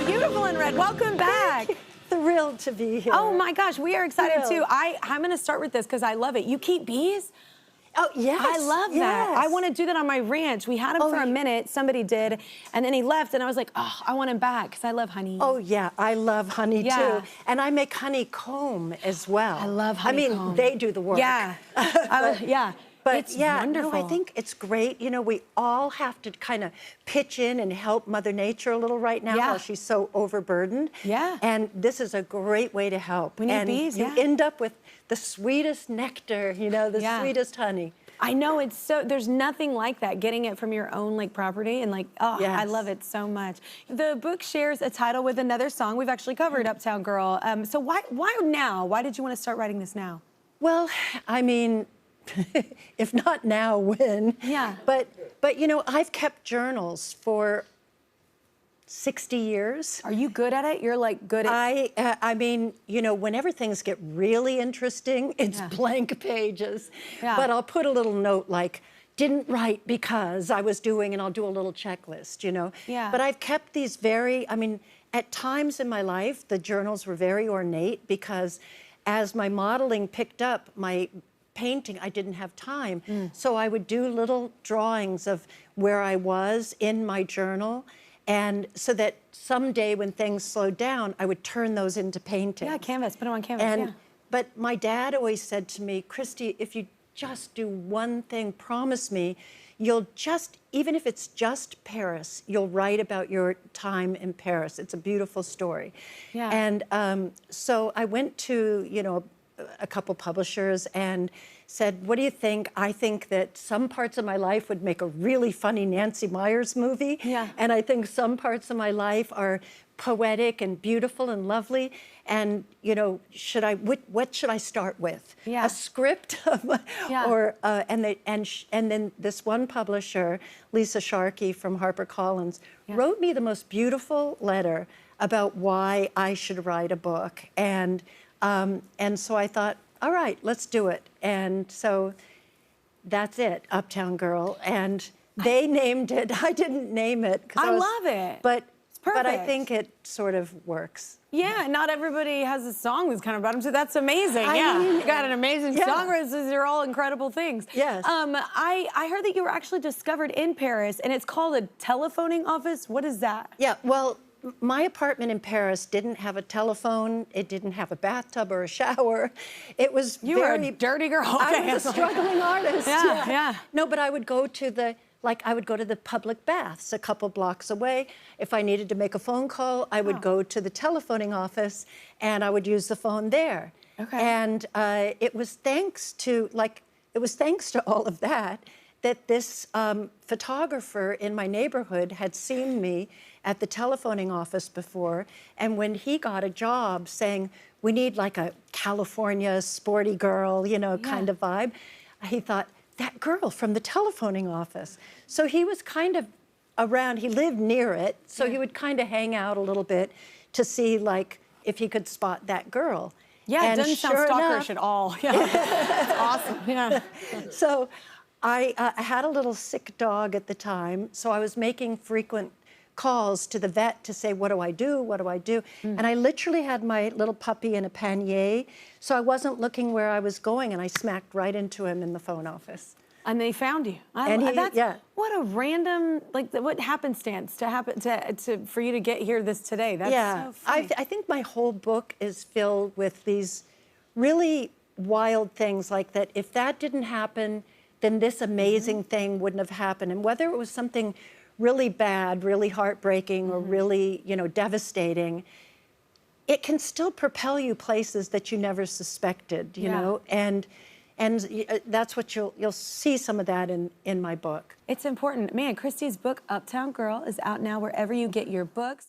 beautiful in red. Welcome back. Thrilled to be here. Oh my gosh, we are excited Thrilled. too. I'm going to start with this because I love it. You keep bees? Oh, yes. I love that. I want to do that on my ranch. We had him for a minute. Somebody did. And then he left. And I was like, oh, I want him back because I love honey. Oh, yeah. I love honey, too. And I make honeycomb as well. I love honeycomb. I mean, they do the work. Yeah. But it's wonderful. No, I think it's great. You know, we all have to kind of pitch in and help Mother Nature a little right now while she's so overburdened. Yeah. And this is a great way to help. We need bees, you end up with the sweetest nectar, you know, the sweetest honey. I know, it's so, there's nothing like that, getting it from your own like property and like, oh, I love it so much. The book shares a title with another song. We've actually covered Uptown Girl. So why now? Why did you want to start writing this now? Well, I mean, if not now, when? Yeah. But you know, I've kept journals for 60 years. Are you good at it? You're like good at... I mean, you know, whenever things get really interesting, it's blank pages. But I'll put a little note like, didn't write because I was doing, and I'll do a little checklist, you know? But I've kept these very, I mean, at times in my life, the journals were very ornate because as my modeling picked up, my painting, I didn't have time. So I would do little drawings of where I was in my journal, and so that someday when things slowed down, I would turn those into paintings. Yeah, canvas, put them on canvas, But my dad always said to me, Christie, if you just do one thing, promise me, you'll just, even if it's just Paris, you'll write about your time in Paris. It's a beautiful story. And so I went to, you know, a couple publishers and said, what do you think? I think that some parts of my life would make a really funny Nancy Meyers movie. And I think some parts of my life are poetic and beautiful and lovely. And, you know, what should I start with? A script? Or, and then this one publisher, Lisa Sharkey from HarperCollins, wrote me the most beautiful letter about why I should write a book. And so I thought, all right, let's do it. And so that's it, Uptown Girl. And they named it. I didn't name it. I love it. But it's perfect. But I think it sort of works. Yeah, not everybody has a song that's kind of about them, so that's amazing. I mean, you got an amazing songwriter. They're all incredible things. Yes. I heard that you were actually discovered in Paris, and it's called a telephoning office. What is that? Yeah, well, my apartment in Paris didn't have a telephone. It didn't have a bathtub or a shower. It was You were a dirty girl. I was a struggling artist. No, but I would go to the, I would go to the public baths a couple blocks away. If I needed to make a phone call, I would go to the telephoning office and I would use the phone there. And it was thanks to, all of that this photographer in my neighborhood had seen me at the telephoning office before, and when he got a job saying, we need like a California sporty girl, you know, kind of vibe, he thought, that girl from the telephoning office. So he was kind of around, he lived near it, so he would kind of hang out a little bit to see like if he could spot that girl. Yeah, it doesn't sound stalkerish at all. It's awesome, So I had a little sick dog at the time, so I was making frequent calls to the vet to say, what do I do? What do I do? And I literally had my little puppy in a pannier, so I wasn't looking where I was going, and I smacked right into him in the phone office. And they found you. What a random, what happenstance for you to get here today. That's so funny. I think my whole book is filled with these really wild things like that. If that didn't happen, then this amazing thing wouldn't have happened. And whether it was something really bad, really heartbreaking, or really, you know, devastating, it can still propel you places that you never suspected, you know, and that's what you'll see some of that in my book. It's important. Man, Christie's book, Uptown Girl, is out now wherever you get your books.